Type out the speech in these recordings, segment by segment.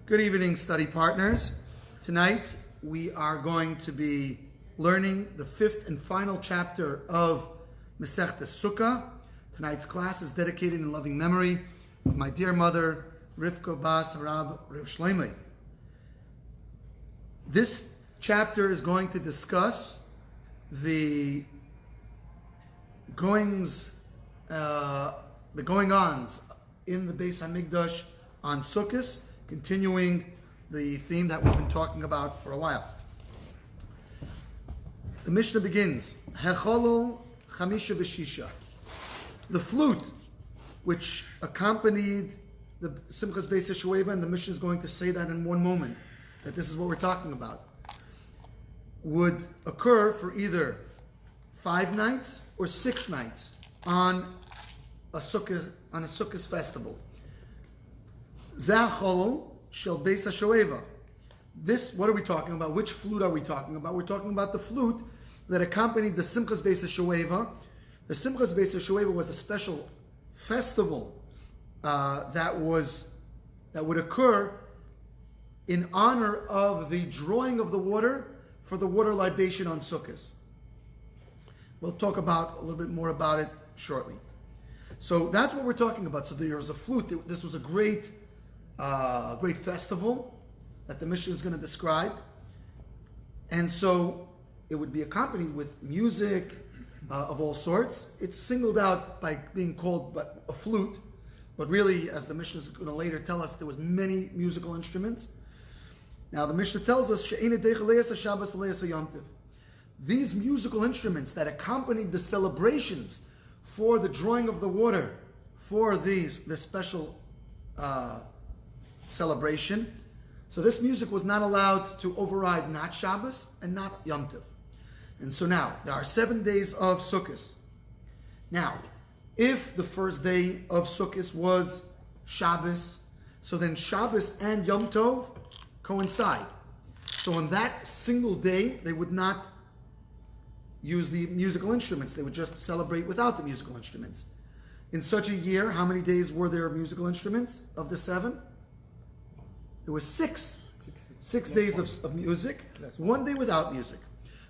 Good evening, study partners. Tonight we are going to be learning the fifth and final chapter of Mishnah Sukkah. Tonight's class is dedicated in loving memory of my dear mother, Rivka Bas Rab Rav Shloimeh. This chapter is going to discuss the goings-ons in the Beis Hamikdash on Sukkot, continuing the theme that we've been talking about for a while. The Mishnah begins, Hecholol Chamisha V'Shisha. The flute, which accompanied the Simchas Beis HaShoeva, and the Mishnah is going to say that in one moment, that this is what we're talking about, would occur for either 5 nights or 6 nights on a Sukkot festival. Zeh shel Beis HaShoeva. This, what are we talking about? Which flute are we talking about? We're talking about the flute that accompanied the Simchas Beis HaShoeva. The Simchas Beis HaShoeva was a special festival that would occur in honor of the drawing of the water for the water libation on Sukkot. We'll talk about a little bit more about it shortly. So that's what we're talking about. So there was a flute. This was a great festival that the Mishnah is going to describe. And so it would be accompanied with music of all sorts. It's singled out by being called a flute, but really, as the Mishnah is going to later tell us, there was many musical instruments. Now the Mishnah tells us, these musical instruments that accompanied the celebrations for the drawing of the water for this special celebration. So this music was not allowed to override not Shabbos and not Yom Tov. And so now, there are 7 days of Sukkot. Now, if the first day of Sukkot was Shabbos, so then Shabbos and Yom Tov coincide. So on that single day, they would not use the musical instruments. They would just celebrate without the musical instruments. In such a year, how many days were there musical instruments of the 7? There were 6. 6 days of music, 1 day without music.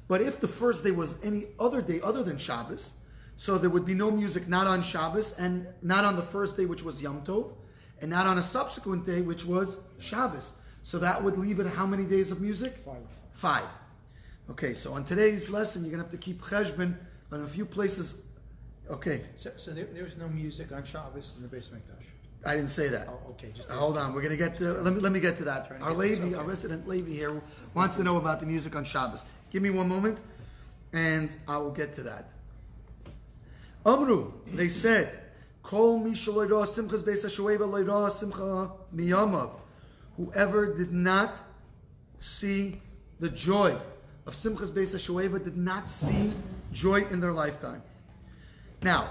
But if the first day was any other day other than Shabbos, so there would be no music not on Shabbos and not on the first day, which was Yom Tov, and not on a subsequent day, which was Shabbos. So that would leave it how many days of music? 5. Okay, so on today's lesson, you're going to have to keep cheshbon on a few places. Okay. So there was no music on Shabbos in the Beis Hamikdash? I didn't say that. Oh, okay. Just hold on. We're going to get to. Let me get to that. Our Levi, our resident Levi here, wants to know about the music on Shabbos. Give me one moment, and I will get to that. Amru, they said, Kol mi shelo simchas beis hashoeva lo yirah simcha miyamav. Whoever did not see the joy of simchas beis hashoeva did not see joy in their lifetime. Now,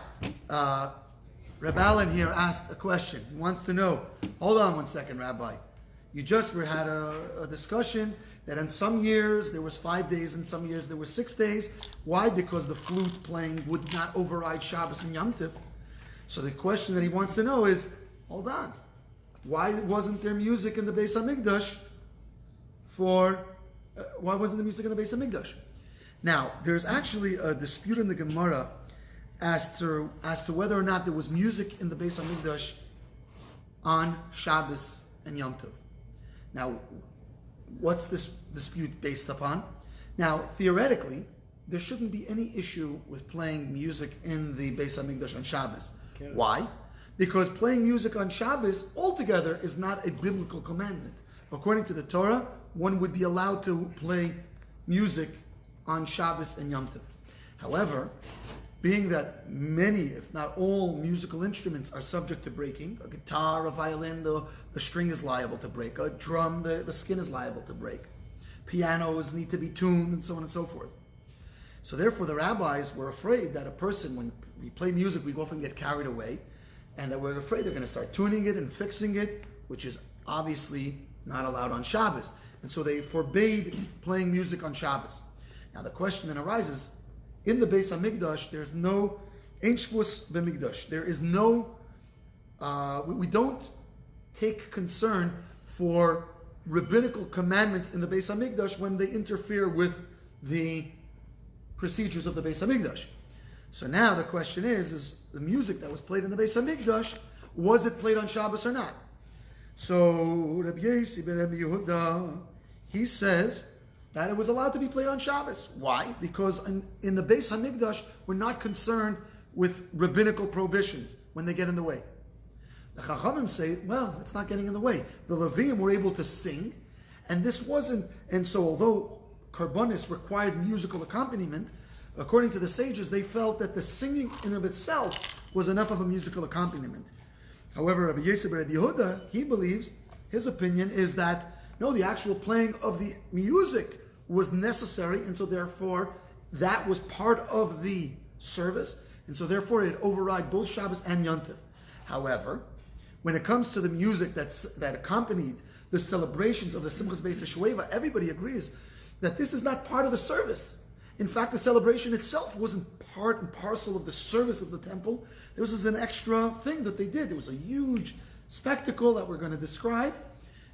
Reb Allen here asked a question. He wants to know, hold on one second, Rabbi. You just had a discussion that in some years there was 5 days, in some years there were 6 days. Why? Because the flute playing would not override Shabbos and Yom Tov. So the question that he wants to know is, hold on, why wasn't there music in the Beis Hamikdash why wasn't there music in the Beis Hamikdash? Now, there's actually a dispute in the Gemara as to whether or not there was music in the Beis Hamikdash on Shabbos and Yom Tov. Now, what's this dispute based upon? Now, theoretically, there shouldn't be any issue with playing music in the Beis Hamikdash on Shabbos. Okay. Why? Because playing music on Shabbos altogether is not a biblical commandment. According to the Torah, one would be allowed to play music on Shabbos and Yom Tov. However, being that many, if not all, musical instruments are subject to breaking, a guitar, a violin, the string is liable to break, a drum, the skin is liable to break, pianos need to be tuned, and so on and so forth. So therefore the rabbis were afraid that a person, when we play music, we often get carried away, and that we're afraid they're going to start tuning it and fixing it, which is obviously not allowed on Shabbos. And so they forbade playing music on Shabbos. Now the question then arises, in the Beis Hamikdash, there's no Ein Shvus b'Mikdash. There is no, we don't take concern for rabbinical commandments in the Beis Hamikdash when they interfere with the procedures of the Beis Hamikdash. So now the question is the music that was played in the Beis Hamikdash, was it played on Shabbos or not? So Rabbi Yossi ben Rabbi Yehuda, he says that it was allowed to be played on Shabbos. Why? Because in the Beis Hamikdash, we're not concerned with rabbinical prohibitions when they get in the way. The Chachamim say, well, it's not getting in the way. The Leviim were able to sing, and this wasn't, and so although Karbonis required musical accompaniment, according to the sages, they felt that the singing in of itself was enough of a musical accompaniment. However, Rabbi Yossi ben Rabbi Yehuda, he believes, his opinion is that, no, the actual playing of the music was necessary, and so therefore that was part of the service, and so therefore it override both Shabbos and Yom Tov. However, when it comes to the music that accompanied the celebrations of the Simchas Beis HaShoeva, everybody agrees that this is not part of the service. In fact, the celebration itself wasn't part and parcel of the service of the temple. This was an extra thing that they did. It was a huge spectacle that we're going to describe.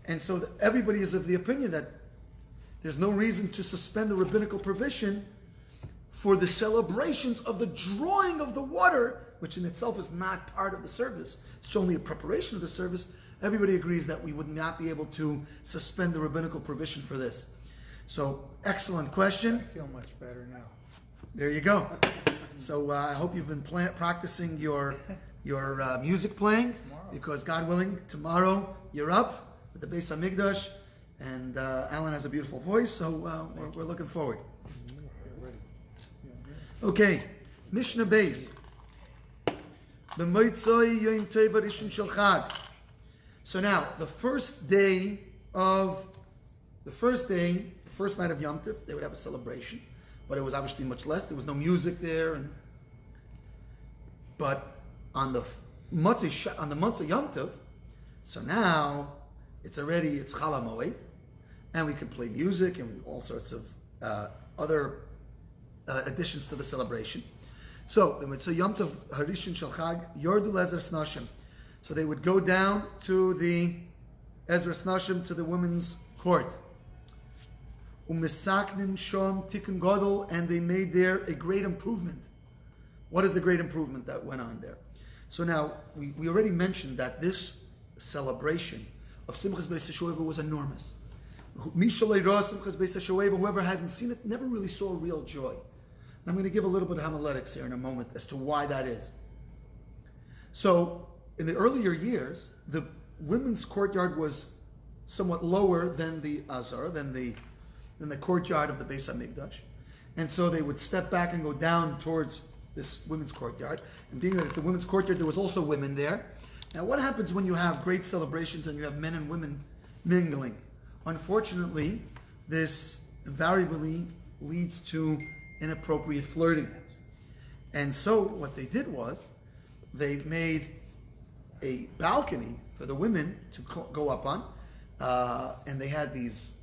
And so everybody is of the opinion that there's no reason to suspend the rabbinical provision for the celebrations of the drawing of the water, which in itself is not part of the service. It's only a preparation of the service. Everybody agrees that we would not be able to suspend the rabbinical provision for this. So, excellent question. I feel much better now. There you go. So I hope you've been practicing your music playing, because God willing, tomorrow you're up with the Beis Hamikdash, and Alan has a beautiful voice, so we're looking forward. Okay, Mishnah Beis. B'motzoi Yom Tov Rishon Shel Chag. So now, the first night of Yom Tov, they would have a celebration, but it was obviously much less. There was no music there, but on the Motzei Yom Tov, so now it's Chol HaMoed, and we can play music and all sorts of other additions to the celebration. So the Motzei Yom Tov Harishon Shel Chag Yordu Le'Ezras Nashim. So they would go down to the Ezras Nashim, to the women's court. Umisaknin Shom Tikkun Gadol, and they made there a great improvement. What is the great improvement that went on there? So now, we already mentioned that this celebration of Simchas Beis HaShoeva was enormous. Simchas Beis HaShoeva, whoever hadn't seen it, never really saw real joy. And I'm going to give a little bit of homiletics here in a moment as to why that is. So, in the earlier years, the women's courtyard was somewhat lower than the Azar, than the courtyard of the Beis Hamikdash, and so they would step back and go down towards this women's courtyard. And being that it's the women's courtyard, there was also women there. Now, what happens when you have great celebrations and you have men and women mingling? Unfortunately, this invariably leads to inappropriate flirting. And so, what they did was they made a balcony for the women to go up on, and they had these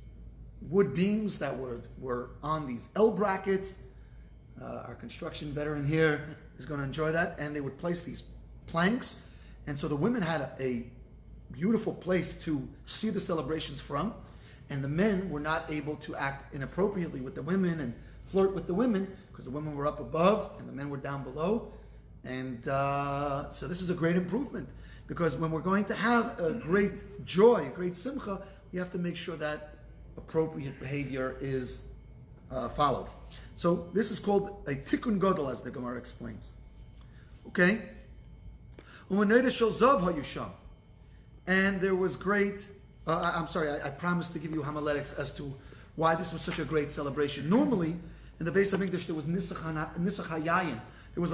wood beams that were on these L brackets. Our construction veteran here is going to enjoy that. And they would place these planks. And so the women had a beautiful place to see the celebrations from. And the men were not able to act inappropriately with the women and flirt with the women, because the women were up above and the men were down below. And so this is a great improvement, because when we're going to have a great joy, a great simcha, we have to make sure that appropriate behavior is followed. So this is called a tikkun gadol, as the Gemara explains. Okay? And there was great, I promised to give you homiletics as to why this was such a great celebration. Normally, in the Beis Hamikdash, there was nisach hayayin. There was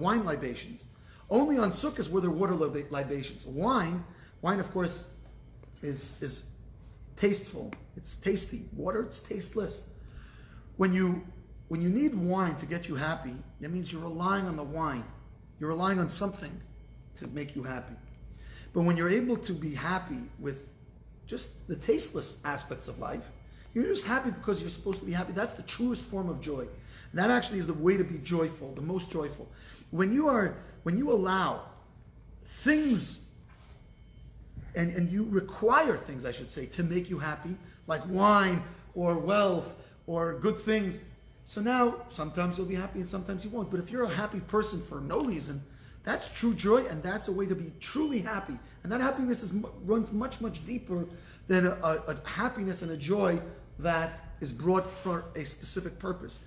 wine libations. Only on Sukkot were there water libations. Wine, of course, is tasteful. It's tasty. Water, it's tasteless. When you need wine to get you happy, that means you're relying on the wine. You're relying on something to make you happy. But when you're able to be happy with just the tasteless aspects of life, you're just happy because you're supposed to be happy. That's the truest form of joy. And that actually is the way to be joyful, the most joyful. When you allow things and you require things, I should say, to make you happy, like wine or wealth or good things. So now, sometimes you'll be happy and sometimes you won't. But if you're a happy person for no reason, that's true joy, and that's a way to be truly happy. And that happiness runs much, much deeper than a happiness and a joy that is brought for a specific purpose.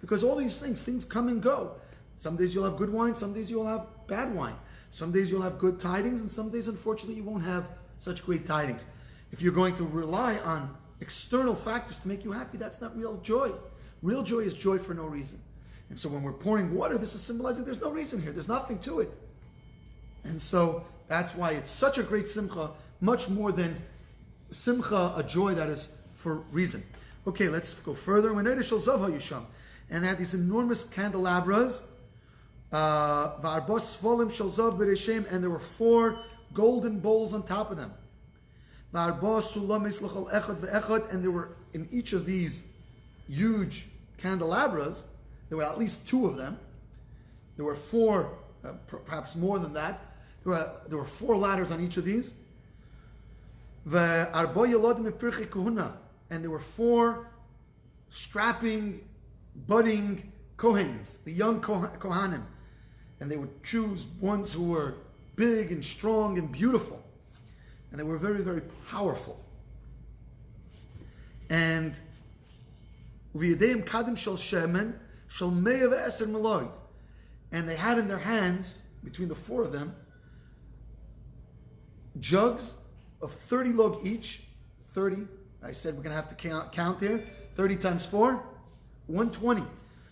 Because all these things come and go. Some days you'll have good wine, some days you'll have bad wine. Some days you'll have good tidings, and some days, unfortunately, you won't have such great tidings. If you're going to rely on external factors to make you happy, that's not real joy. Real joy is joy for no reason. And so when we're pouring water, this is symbolizing there's no reason here. There's nothing to it. And so that's why it's such a great simcha, much more than simcha, a joy that is for reason. Okay, let's go further. And they had these enormous candelabras, and there were 4 golden bowls on top of them. And there were, in each of these huge candelabras, there were at least 2 of them. There were 4, perhaps more than that. There were 4 ladders on each of these. And there were 4 strapping, budding Kohens, the young Kohanim. And they would choose ones who were big and strong and beautiful. And they were very, very powerful. And and they had in their hands, between the 4 of them, jugs of 30 log each. 30, I said we're going to have to count there. 30 times 4, 120.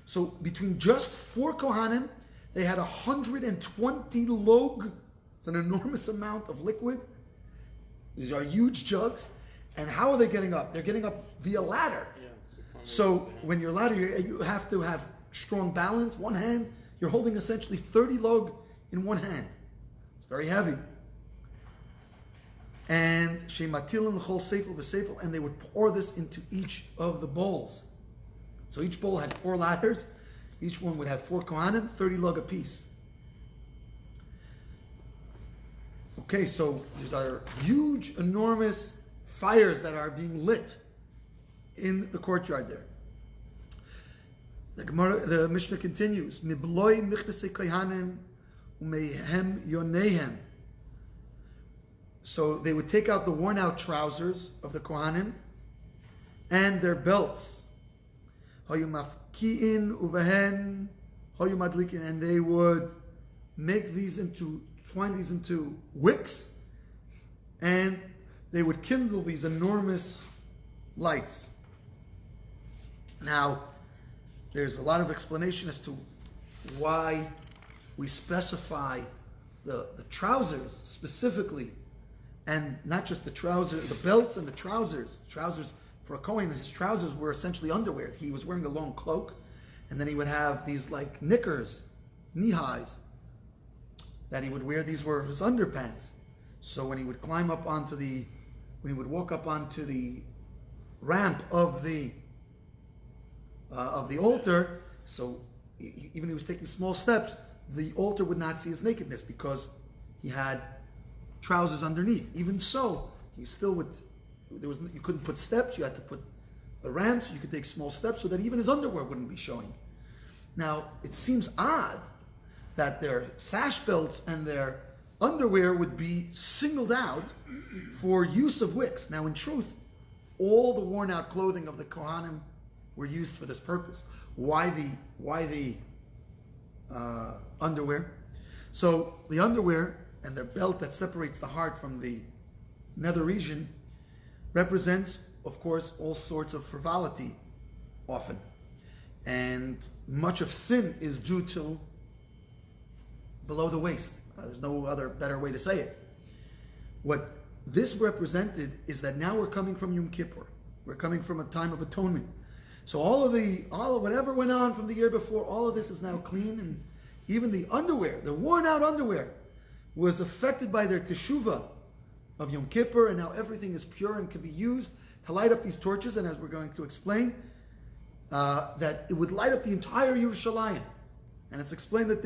So between just 4 Kohanim, they had 120 log. It's an enormous amount of liquid. These are huge jugs. And how are they getting up? They're getting up via ladder. So when you're ladder, you have to have strong balance. One hand, you're holding essentially 30 log in one hand. It's very heavy. And shematilin l'chol seifel v'seifel, and they would pour this into each of the bowls. So each bowl had 4 ladders. Each one would have 4 kohanim, 30 lug apiece. Okay, so these are huge, enormous fires that are being lit in the courtyard there. The Mishnah continues, Mibloi michnesei kohanim umehem yonehem. So they would take out the worn out trousers of the Kohanim and their belts. Hayumafki'in uvehen hayumadlikin, and they would twine these into wicks, and they would kindle these enormous lights. Now, there's a lot of explanation as to why we specify the trousers specifically, and not just the trousers, the belts and the trousers. Trousers for a Kohen, his trousers were essentially underwear. He was wearing a long cloak, and then he would have these like knickers, knee-highs, that he would wear. These were his underpants. So when he would walk up onto the ramp of the altar, so even if he was taking small steps, the altar would not see his nakedness because he had trousers underneath. Even so, you still would. You couldn't put steps. You had to put a ramp so you could take small steps, so that even his underwear wouldn't be showing. Now it seems odd that their sash belts and their underwear would be singled out for use of wicks. Now, in truth, all the worn-out clothing of the Kohanim were used for this purpose. Why the underwear? So the underwear and their belt that separates the heart from the nether region represents, of course, all sorts of frivolity, often. And much of sin is due to below the waist. There's no other better way to say it. What this represented is that now we're coming from Yom Kippur. We're coming from a time of atonement. So all of whatever went on from the year before, all of this is now clean, and even the underwear, the worn out underwear, was affected by their teshuvah of Yom Kippur, and now everything is pure and can be used to light up these torches. And as we're going to explain, that it would light up the entire Yerushalayim. And it's explained that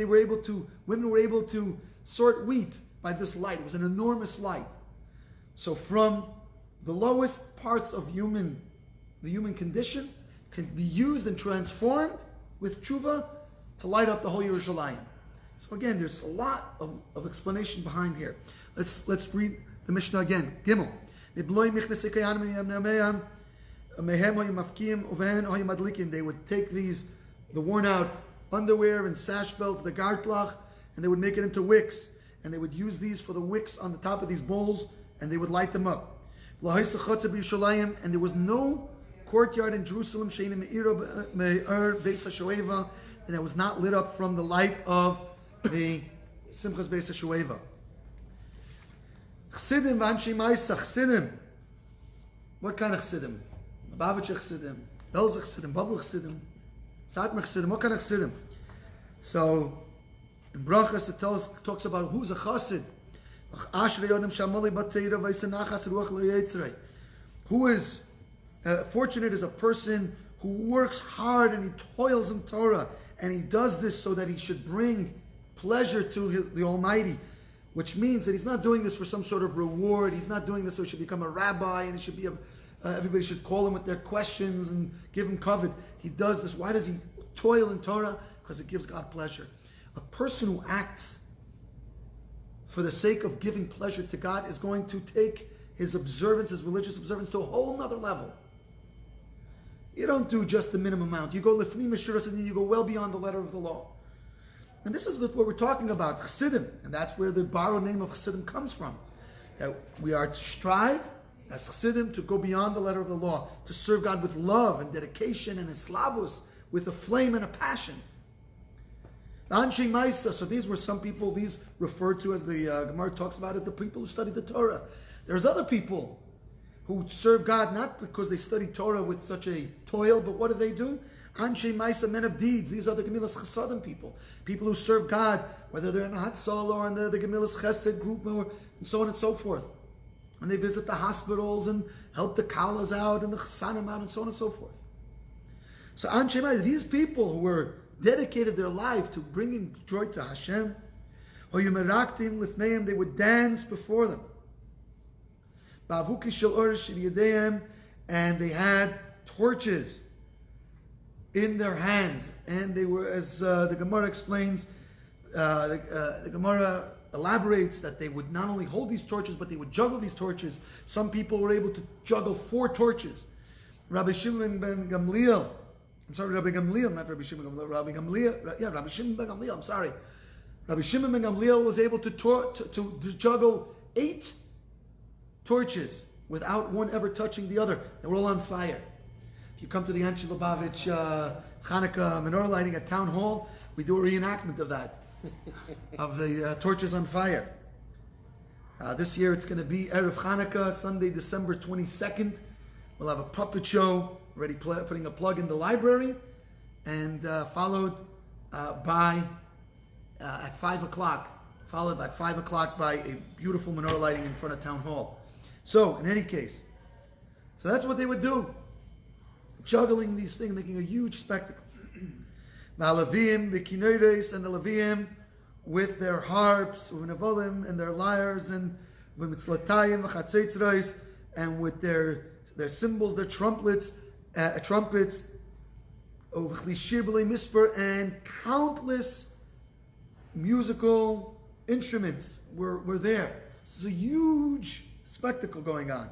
women were able to sort wheat by this light. It was an enormous light. So from the lowest parts of the human condition, can be used and transformed with tshuva to light up the whole Yerushalayim. So again, there's a lot of explanation behind here. Let's read the Mishnah again. Gimel. They would take the worn out underwear and sash belts, the gartlach, and they would make it into wicks. And they would use these for the wicks on the top of these bowls, and they would light them up. And there was no courtyard in Jerusalem, and it was not lit up from the light of the Simchas Beis HaShoeva. Chsidim v'Anshei Ma'isa, Chsidim. What kind of Chsidim? Lubavitch Chsidim, Belz Chsidim, Babel Chsidim, Satmar Chsidim. What kind of Chsidim? So in Brachas it talks about who's a Chassid. Who is fortunate is a person who works hard and he toils in Torah, and he does this so that he should bring pleasure to the Almighty, which means that he's not doing this for some sort of reward. He's not doing this so he should become a rabbi and he should be everybody should call him with their questions and give him kavod. He does this. Why does he toil in Torah? Because it gives God pleasure. A person who acts for the sake of giving pleasure to God is going to take his observance, his religious observance, to a whole nother level. You don't do just the minimum amount. You go lefnim meshuras, and you go well beyond the letter of the law. And this is what we're talking about, Chassidim, and that's where the borrowed name of Chassidim comes from. That we are to strive as Chassidim to go beyond the letter of the law, to serve God with love and dedication and eslavus, with a flame and a passion. Anshei Ma'isa. So these were some people, these referred to as the Gemara talks about as the people who studied the Torah. There's other people who serve God not because they study Torah with such a toil, but what do? Anshei Ma'isa, men of deeds. These are the Gemilas Chasadim people. People who serve God, whether they're in a Hatzal or in the Gemilas Chesed group and so on and so forth. And they visit the hospitals and help the Kalas out and the Chasanim out and so on and so forth. So Anshei Ma'isa, these people who were dedicated their life to bringing joy to Hashem, they would dance before them. And they had torches in their hands, and they were, as the Gemara explains, the Gemara elaborates that they would not only hold these torches, but they would juggle these torches. Some people were able to juggle 4 torches. Rabbi Shimon ben Gamliel, Rabbi Gamliel, not Rabbi Shimon ben Gamliel, Rabbi Shimon ben Gamliel, I'm sorry. Rabbi Shimon ben Gamliel was able to juggle 8 torches without one ever touching the other. They were all on fire. If you come to the Anshei Lubavitch Hanukkah menorah lighting at Town Hall, we do a reenactment of that, of the torches on fire. This year it's going to be Erev Hanukkah, Sunday, December 22nd. We'll have a puppet show, already putting a plug in the library, and followed by at 5 o'clock. Followed at 5 o'clock by a beautiful menorah lighting in front of Town Hall. So, in any case, so that's what they would do. Juggling these things, making a huge spectacle. The Levim, the Kinnores, and the Levim with their harps, u'nevolim, and their lyres, and v'mitzlatayim, v'chatzetzreis, and with their cymbals, their trumpets, v'chlishir b'lei misper, and countless musical instruments were there. This is a huge spectacle going on.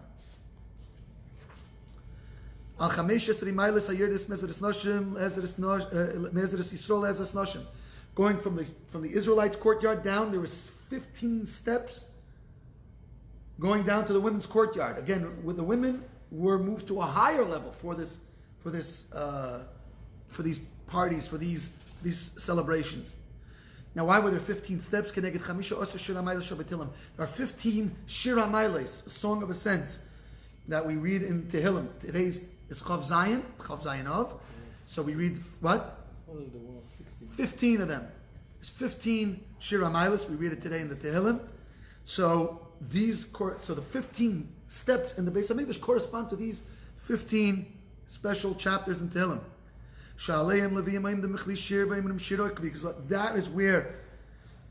Al Chameshes Rimailes Hayerdis Mezeres Noshim Mezeres Yisrael Ezes Noshim. Going from the Israelites' courtyard down, there was 15 steps going down to the women's courtyard. Again, with the women were moved to a higher level for these parties, for these celebrations. Now, why were there 15 steps? There are 15 Shir HaMailes, a song of ascents, that we read in Tehillim. Today's is Chav Zayin of. So we read what? 15 of them. There's 15 Shir HaMailes. We read it today in the Tehillim. So the 15 steps in the Beis HaMikdash correspond to these 15 special chapters in Tehillim. Because that is where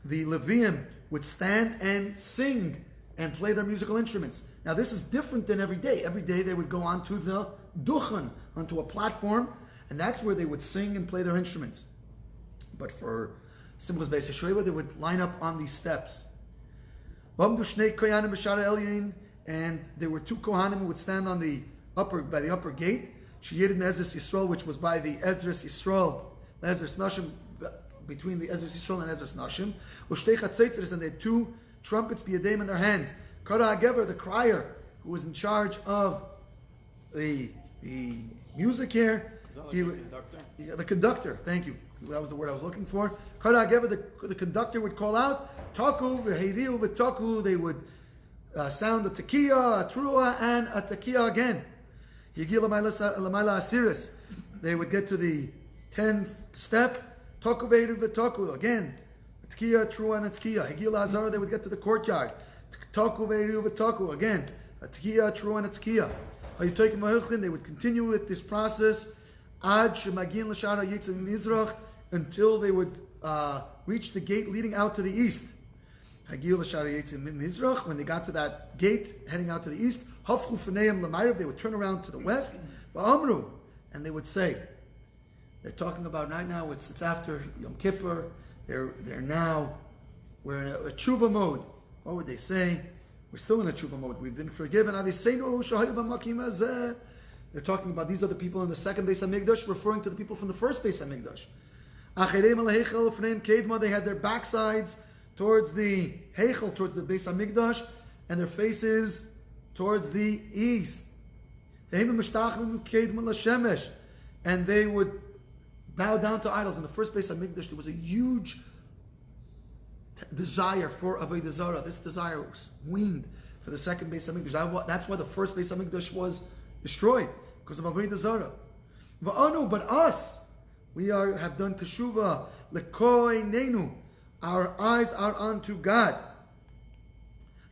the Levium would stand and sing and play their musical instruments. Now this is different than every day. Every day they would go onto the duchen, onto a platform, and that's where they would sing and play their instruments. But for Simchas Beis HaShoeva, they would line up on these steps. And there were two Kohanim who would stand on the by the upper gate, Ezras Yisrael, which was by the Ezras Yisrael, Ezras Nashim, between the Ezras Yisrael and Ezras Nashim. And they had two trumpets biyadayim in their hands. Kara HaGever, the crier, who was in charge of the music here. Is that like the conductor? Yeah, the conductor, thank you. That was the word I was looking for. Kara HaGever, the conductor would call out, Taku, v'heiriu, v'taku. They would sound a tekiah, a trua, and a tekiah again. Yigil l'mayla asiris. They would get to the 10th step. Taku v'heiriu, v'taku. Again, a tekiah, a trua, and a tekiah. Yigil l'azara, they would get to the courtyard. Taku v'heiriu, v'taku. Again, a tekiah, a trua, and a tekiah. They would continue with this process ad shemagin l'shara yitzim mizrach, until they would reach the gate leading out to the east. When they got to that gate heading out to the east, they would turn around to the west, and they would say, they're talking about right now, it's after Yom Kippur, we're in a tshuva mode. What would they say? We're still in a tshuva mode. We've been forgiven. They're talking about these are the people in the second Beis HaMikdash, referring to the people from the first Beis HaMikdash. They had their backsides towards the Heichel, towards the Beis HaMikdash, and their faces towards the east. And they would bow down to idols. In the first Beis HaMikdash, there was a huge desire for Avodah Zarah. This desire was weaned for the second Beis HaMikdash. That's why the first Beis HaMikdash was destroyed, because of Avodah Zarah. But us, we have done teshuvah, lekoinenu. Our eyes are unto God.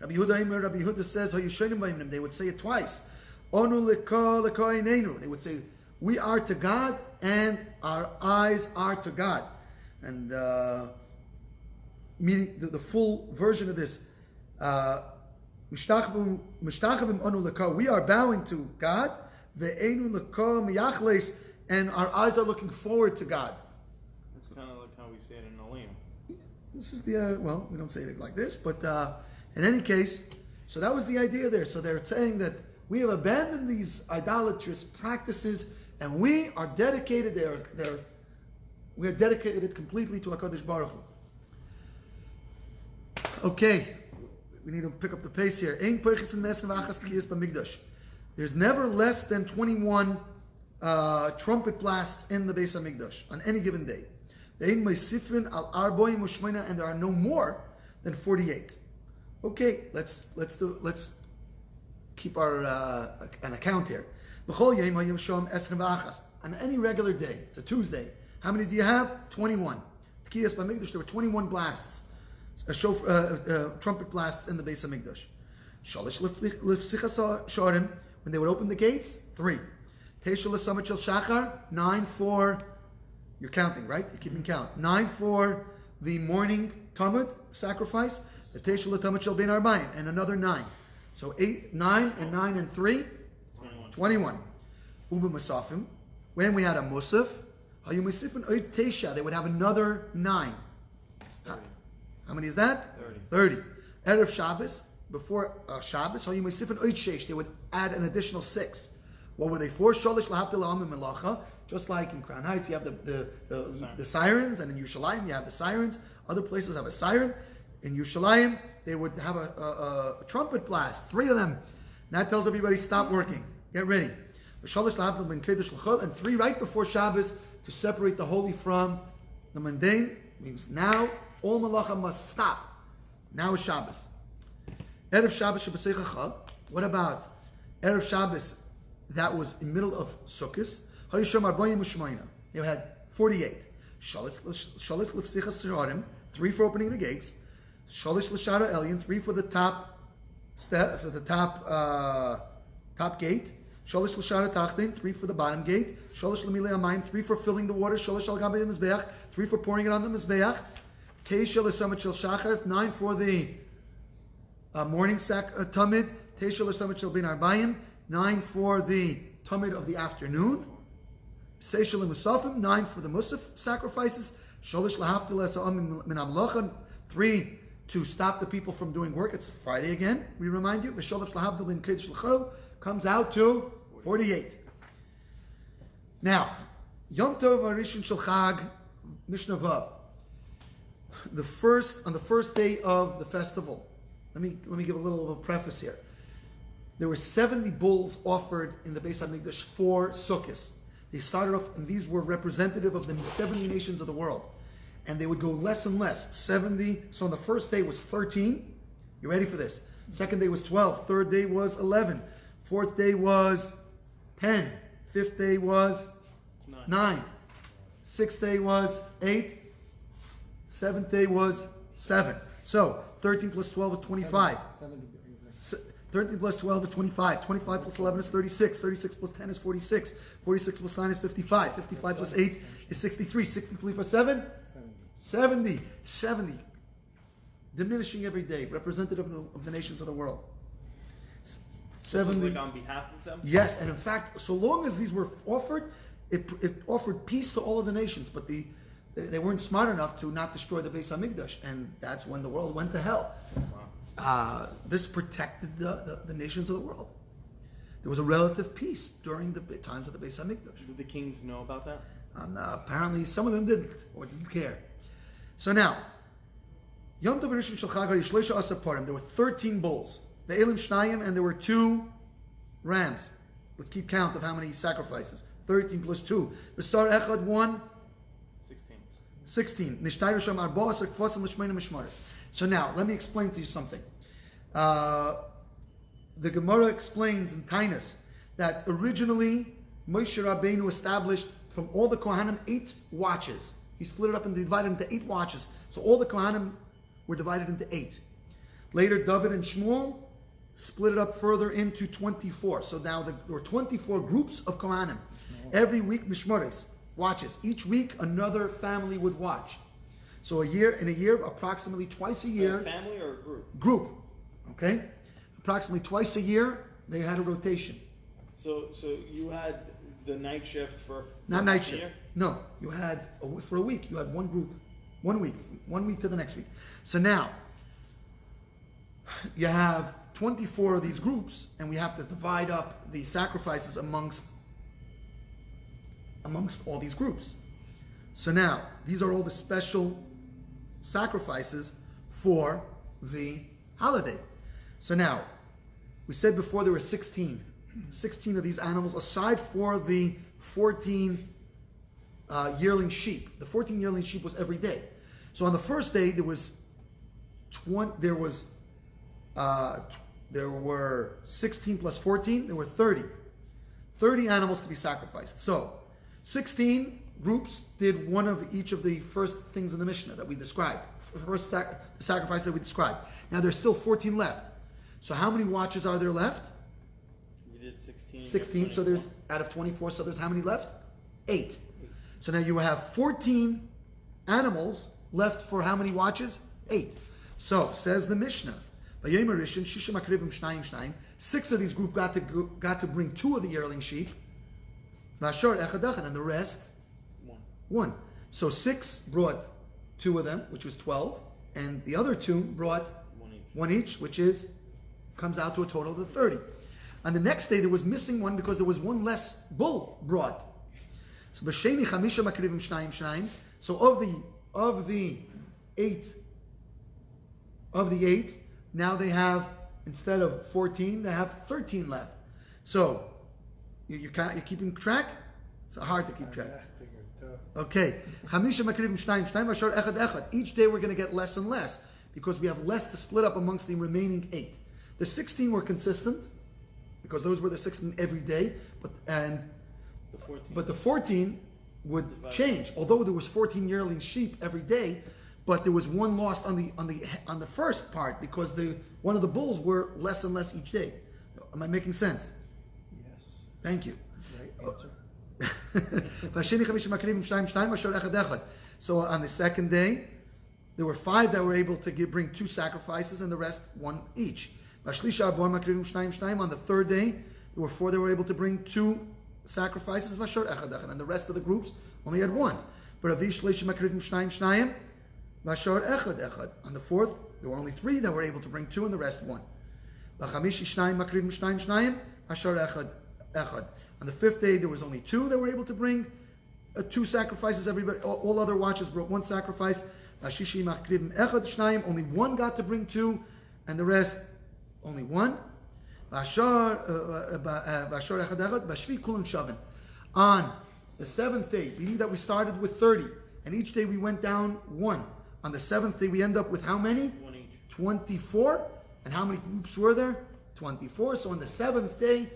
Rabbi Yehuda says, they would say it twice. Onu lekoinenu. They would say, we are to God and our eyes are to God. And meaning the full version of this, we are bowing to God, and our eyes are looking forward to God. It's kind of like how we say it in Olim. This is the, we don't say it like this, but in any case, so that was the idea there. So they're saying that we have abandoned these idolatrous practices and we are dedicated, we are dedicated completely to HaKadosh Baruch Hu. Okay, we need to pick up the pace here. There's never less than 21 trumpet blasts in the Beis HaMikdash on any given day. And there are no more than 48. Okay, let's keep our an account here. On any regular day, it's a Tuesday. How many do you have? 21. There were 21 blasts, trumpet blasts in the Beis HaMikdash. When they would open the gates, 3. 9 for, you're counting, right? You're keeping count. 9 for the morning Tamid sacrifice. And another 9. So 8, 9, and 9 and 3, 21. When we had a Musaf, they would have another 9. How many is that? 30. Erev Shabbos, before Shabbos, they would add an additional 6. What were they for? Just like in Crown Heights, you have the sirens, and in Yerushalayim, you have the sirens. Other places have a siren. In Yerushalayim, they would have a trumpet blast, 3 of them. And that tells everybody, stop working, get ready. And 3 right before Shabbos to separate the holy from the mundane. Means now all malacha must stop. Now is Shabbos. Erev Shabbos Shabbasecha Chag. What about Erev Shabbos that was in the middle of Sukkot? They had 48. Shalish L'Fsichas Sharim, 3 for opening the gates. Shalish L'Shara Elyon, 3 for the top step, for the top gate. Shalish L'Shara Tachtin, 3 for the bottom gate. Shalish L'Milei Amayim, 3 for filling the water. Shalish Al Gabei Mizbeach, 3 for pouring it on the Mizbeach. Teisha L'Somet Shel Shachar, 9 for the morning Tamid. Teisha l'Samit shel bin Arbayim, 9 for the Tamid of the afternoon. Seisha l'Musafim, 9 for the Musaf sacrifices. Shalish l'Haftil esa'am min amlocha, 3 to stop the people from doing work. It's Friday again, we remind you. V'shalish l'Havdil bin Kiddush l'Chol comes out to 48. Now, Yom Tov Harishon Shel Chag, Mishnah Vav. On the first day of the festival. Let me give a little of a preface here. There were 70 bulls offered in the Beis HaMikdash for Sukkot. They started off, and these were representative of the 70 nations of the world. And they would go less and less. 70. So on the first day was 13. You ready for this? Second day was 12. Third day was 11. Fourth day was 10. Fifth day was 9. Sixth day was 8. Seventh day was 7. So 13 plus 12 is 25. 13 plus 12 is 25. 25 plus 11 is 36. 36 plus 10 is 46. 46 plus 9 is 55. 55 plus 8 is 63. 63 plus 7? 70. 70. Diminishing every day. Representative of the nations of the world. 70. Like on behalf of them? Yes, and in fact, so long as these were offered, it offered peace to all of the nations, but they weren't smart enough to not destroy the Beis HaMikdash, and that's when the world went to hell. Wow. This protected the nations of the world. There was a relative peace during the times of the Beis HaMikdash. Did the kings know about that? Apparently, some of them didn't, or didn't care. So now, Yom Tov Rishon Shel Chag HaYishleisha Asar Parim. There were 13 bulls. The Elim Shnayim, and there were 2 rams. Let's keep count of how many sacrifices. 13 plus 2. Besar Echad 1. 16. Nishtayr Sham Arba Asar Kvasim L'Shmeina Mishmaris. So now, let me explain to you something. The Gemara explains in Tainus that originally Moshe Rabbeinu established from all the Kohanim 8 watches. He split it up and divided it into 8 watches. So all the Kohanim were divided into 8. Later, David and Shmuel split it up further into 24. So now there were 24 groups of Kohanim. Every week, Mishmaris, watches. Each week, another family would watch. So in a year, approximately twice a year. A family or a group? Group. Okay? Approximately twice a year, they had a rotation. So you had the night shift for Not night a shift. year? No. You had, for a week, you had one group. 1 week. 1 week to the next week. So now, you have 24 of these groups, and we have to divide up the sacrifices amongst all these groups. So now, these are all the special sacrifices for the holiday. So now, we said before there were 16 of these animals, aside for the 14 yearling sheep. The 14 yearling sheep was every day. So on the first day, there were 16 plus 14, there were 30. 30 animals to be sacrificed. So 16 groups did one of each of the first things in the Mishnah that we described. The sacrifice that we described. Now there's still 14 left. So how many watches are there left? You did 16. 16, so there's, out of 24, so there's how many left? 8. So now you have 14 animals left for how many watches? 8. So, says the Mishnah, 6 of these groups got to bring 2 of the yearling sheep, and the rest, 1. So 6 brought 2 of them, which was 12, and the other 2 brought 1 each, which comes out to a total of 30. On the next day, there was missing one because there was one less bull brought. So b'sheni chamisha makrivim shnayim. So of the 8, now they have, instead of 14, they have 13 left. So you're keeping track? It's hard to keep track. Okay. Chamisha makrivim shnayim ashar echad echad. Each day we're going to get less and less because we have less to split up amongst the remaining 8. The 16 were consistent because those were the 16 every day, but the 14 would change. Although there was 14 yearling sheep every day, but there was one lost on the first part because one of the bulls were less and less each day. Am I making sense? Yes. Thank you. Right answer. So on the second day, there were 5 that were able to bring 2 sacrifices and the rest 1 each. Vashlisha arba'ah makridim shnayim shnayim. On the third day, there were 4 that were able to bring 2 sacrifices. Vashar echad echad. And the rest of the groups only had 1. But Avish shlishi makridim shnayim shnayim. Vashar echad echad. On the 4th, there were only 3 that were able to bring 2, and the rest 1. V'chamishi shnayim makridim shnayim shnayim. Vashar echad echad. On the 5th day, there was only 2 that were able to bring 2 sacrifices. Everybody, all other watches brought 1 sacrifice. Vashishi makridim echad shnayim. Only 1 got to bring 2, and the rest only 1. Vashar echad echad. Vashvi kulam shavin. On the 7th day, meaning that we started with 30, and each day we went down 1. On the 7th day, we end up with how many? 1 each. 24. And how many groups were there? 24. So on the 7th day,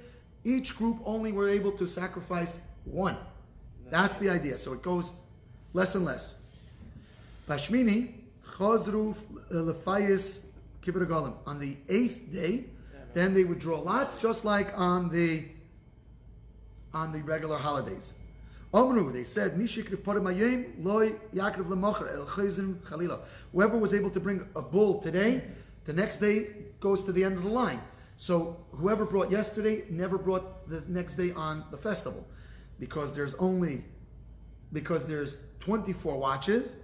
each group only were able to sacrifice 1. That's the idea. So it goes less and less. Bashmini, chazru lefayis kibbutz galim. On the 8th day, then they would draw lots, just like on the regular holidays. Omru, they said, Mishikriv parim hayom loy yakriv lemocher el chayzim chalila. Whoever was able to bring a bull today, the next day goes to the end of the line. So whoever brought yesterday never brought the next day on the festival, because there's 24 watches,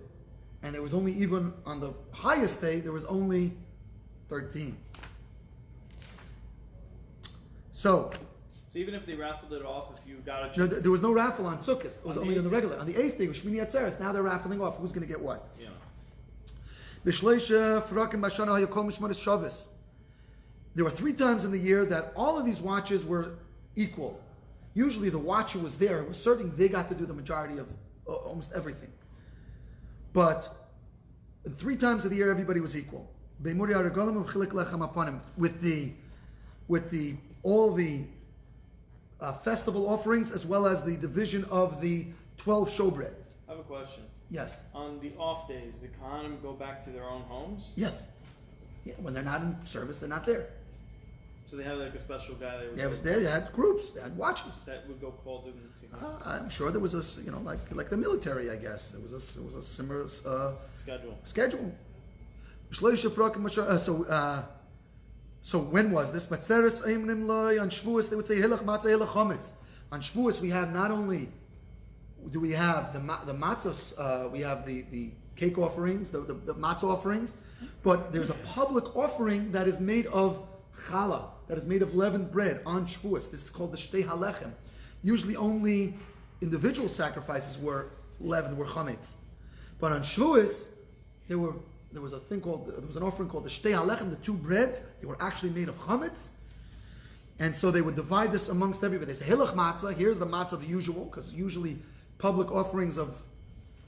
and there was only, even on the highest day, there was only 13. So even if they raffled it off, if you got a chance, there was no raffle on Sukkot. It was only on the regular. On the 8th day, was Shmini Atzeres. Now they're raffling off. Who's going to get what? Yeah. There were 3 times in the year that all of these watches were equal. Usually the watch who was there was certain they got to do the majority of almost everything. But 3 times of the year, everybody was equal. With all the festival offerings, as well as the division of the 12 showbread. I have a question. Yes. On the off days, the Kohanim go back to their own homes? Yes. Yeah, when they're not in service, they're not there. So they have like a special guy that would They was there. They had groups. They had watches. that would go call them to I'm sure there was a, like the military. I guess it was a similar schedule. So when was this? Matzeres Eimnim Loi on Shavuos they would say Hilach Matzah Hilach Chometz. On Shavuos we have not only do we have the matzahs, we have the cake offerings, the matzah offerings, but there's a public offering that is made of challah, that is made of leavened bread on Shavuos. This is called the Shtei HaLechem. Usually only individual sacrifices were leavened, were chametz. But on Shavuos, there was an offering called the Shtei HaLechem, the 2 breads. They were actually made of chametz. And so they would divide this amongst everybody. They say, Hilach matzah, here's the matzah, the usual, because usually public offerings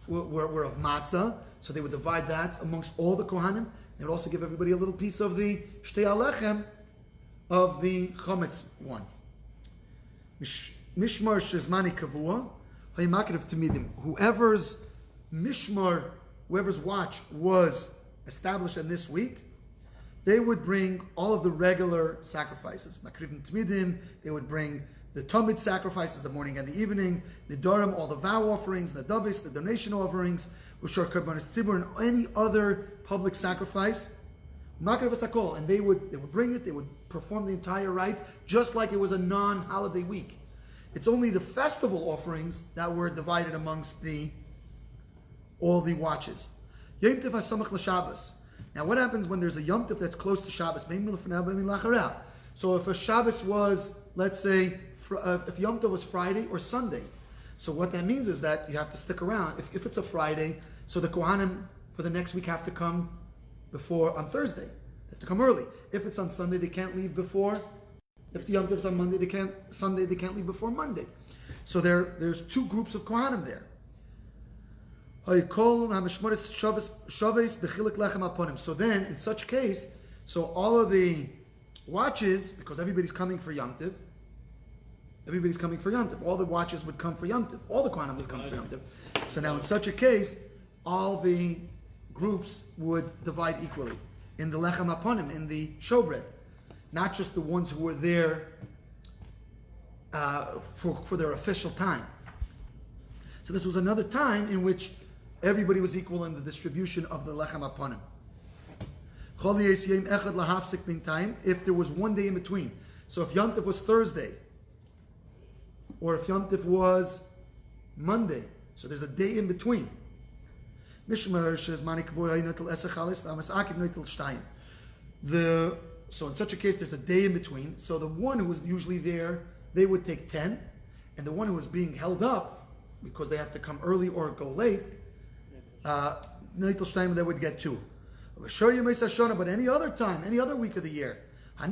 were of matzah. So they would divide that amongst all the Kohanim. They would also give everybody a little piece of the Shtei HaLechem, of the chametz one. Mishmar shezmani kavua, hayimakriv timidim. Whoever's watch was established in this week, they would bring all of the regular sacrifices. Makrivim timidim, they would bring the tamid sacrifices, the morning and the evening, nidarim, all the vow offerings, the davis, the donation offerings, ushar karbanis tzibur, and any other public sacrifice. And they would bring it, they would perform the entire rite, just like it was a non-holiday week. It's only the festival offerings that were divided amongst all the watches. Yom Tov HaSamach LaShabbos. Now what happens when there's a Yom Tov that's close to Shabbos? So if a Shabbos was, let's say, if Yom Tov was Friday or Sunday, so what that means is that you have to stick around. If it's a Friday, so the Kohanim for the next week have to come on Thursday. They have to come early. If it's on Sunday, they can't leave before. If the Yom Tov's on Monday, they can't leave before Monday. So there's 2 groups of Kohanim there. So then, in such case, so all of the watches, because everybody's coming for Yom Tov, all the watches would come for Yom Tov. All the Kohanim would come for Yom Tov. So now in such a case, all the groups would divide equally in the lechem haponim, in the showbread, not just the ones who were there for their official time. So this was another time in which everybody was equal in the distribution of the lechem haponim. If there was one day in between. So if Yom Tov was Thursday, or if Yom Tov was Monday, so there's a day in between. So in such a case, there's a day in between. So the one who was usually there, they would take 10, and the one who was being held up, because they have to come early or go late, they would get 2. But any other time, any other week of the year, the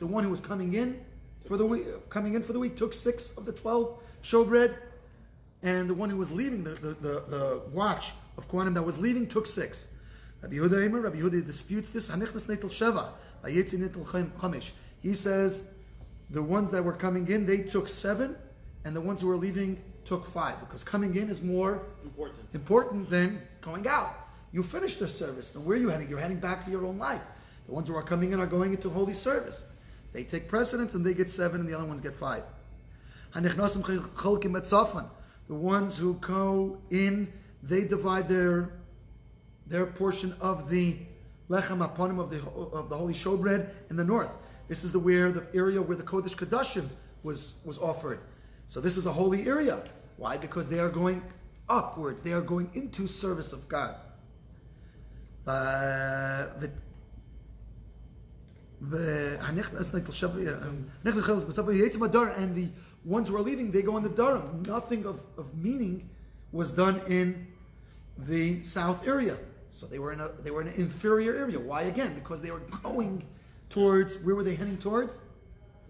one who was coming in for the week took 6 of the 12 showbread, and the one who was leaving, the watch of Kohanim that was leaving, took 6. Rabbi Yehuda disputes this. He says the ones that were coming in, they took 7, and the ones who were leaving took 5, because coming in is more important than going out. You finished the service, then where are you heading? You're heading back to your own life. The ones who are coming in are going into holy service. They take precedence, and they get 7, and the other ones get 5. The ones who go in, they divide their portion of the lechem aponim of the holy showbread in the north. This is the area where the Kodesh Kodashim was offered. So this is a holy area. Why? Because they are going upwards. They are going into service of God. And the ones who are leaving, they go on the Durham. Nothing of meaning was done in the south area. So they were in an inferior area. Why again? Because they were going towards, where were they heading towards?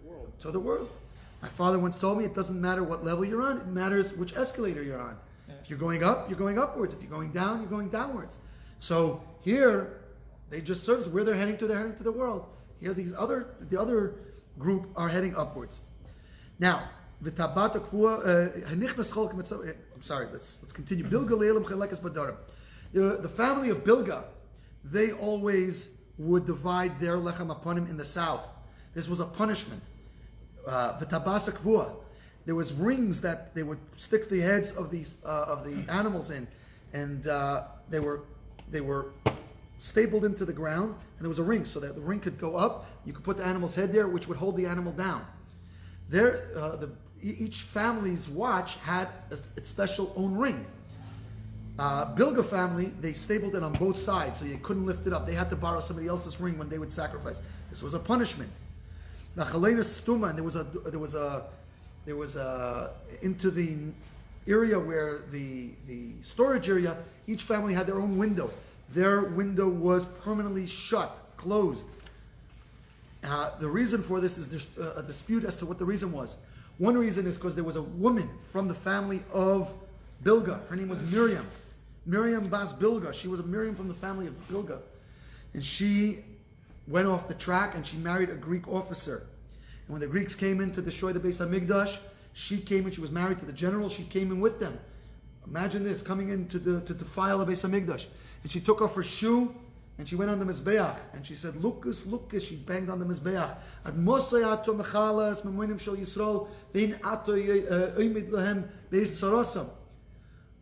World. To the world. My father once told me it doesn't matter what level you're on, it matters which escalator you're on. Yeah. If you're going up, you're going upwards. If you're going down, you're going downwards. So here, they just serve where they're heading to the world. Here, the other group are heading upwards. Now, I'm sorry, let's continue. The family of Bilga, they always would divide their lechem aponim in the south. This was a punishment. There was rings that they would stick the heads of the animals in, and they were stapled into the ground, and there was a ring, so that the ring could go up. You could put the animal's head there, which would hold the animal down. Each family's watch had its special own ring. Bilga family, they stapled it on both sides, so you couldn't lift it up. They had to borrow somebody else's ring when they would sacrifice. This was a punishment. And there was a into the area where the storage area, each family had their own window. Their window was permanently shut, closed. The reason for this is there's a dispute as to what the reason was. One reason is because there was a woman from the family of Bilga. Her name was Miriam. Miriam Bas Bilga. She was a Miriam from the family of Bilga. And she went off the track and she married a Greek officer. And when the Greeks came in to destroy the Beis HaMikdash, she came in, she was married to the general, she came in with them. Imagine this, coming in to defile the Beis HaMikdash. And she took off her shoe and she went on the Mizbeach and she said, Lukas, Lukas, she banged on the Mizbeach. Ad Mosai ato mechalas memoinim shel Yisrael vein ato oimid lehem beis tzarosam.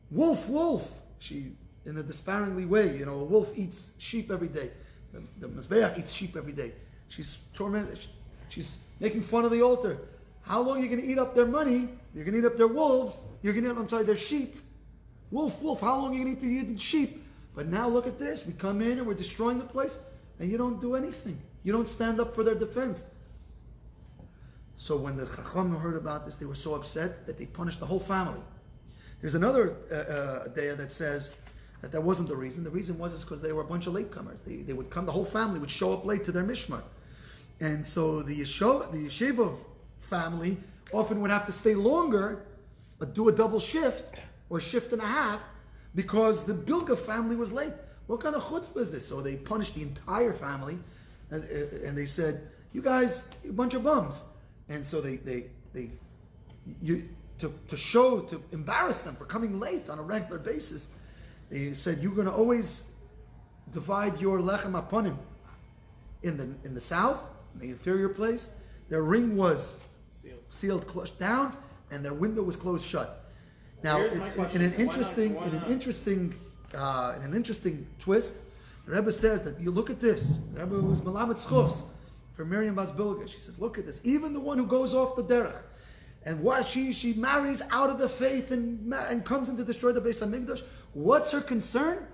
Wolf, wolf. She, in a despairingly way, a wolf eats sheep every day. The Mizbeach eats sheep every day. She's tormented. She's making fun of the altar. How long are you going to eat up their money? You're going to eat up their wolves. You're going to eat up, their sheep. Wolf, wolf, how long are you going to eat sheep? But now look at this. We come in and we're destroying the place, and you don't do anything. You don't stand up for their defense. So when the Chacham heard about this, they were so upset that they punished the whole family. There's another daya that says that wasn't the reason. The reason was because they were a bunch of latecomers. They would come, the whole family would show up late to their mishmar. And so the Yeshiva family often would have to stay longer, but do a double shift, or shift and a half, because the Bilga family was late. What kind of chutzpah is this? So they punished the entire family, and they said, you guys, you're a bunch of bums. And so to embarrass them for coming late on a regular basis, they said, you're going to always divide your lechem aponim in the south, in the inferior place. Their ring was sealed closed down, and their window was closed shut. Now, in an interesting twist, The Rebbe says that you look at this. The Rebbe was Malamed Schos for Miriam Bas Bilga. She says, look at this. Even the one who goes off the derech, and what she marries out of the faith and comes in to destroy the Beis Hamikdash. What's her concern?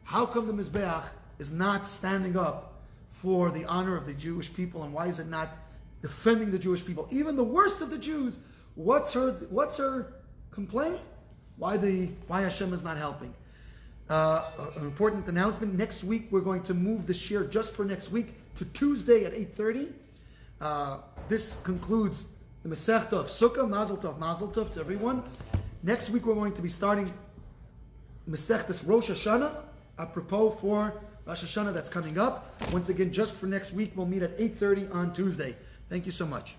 How come the Mizbeach is not standing up for the honor of the Jewish people, and why is it not defending the Jewish people? Even the worst of the Jews, what's her complaint? Why Hashem is not helping? An important announcement. Next week we're going to move the shir just for next week to Tuesday at 8:30. This concludes the Masechta of Sukkah. Mazel tov to everyone. Next week we're going to be starting Masechtas Rosh Hashanah, apropos for Rosh Hashanah that's coming up. Once again, just for next week, we'll meet at 8:30 on Tuesday. Thank you so much.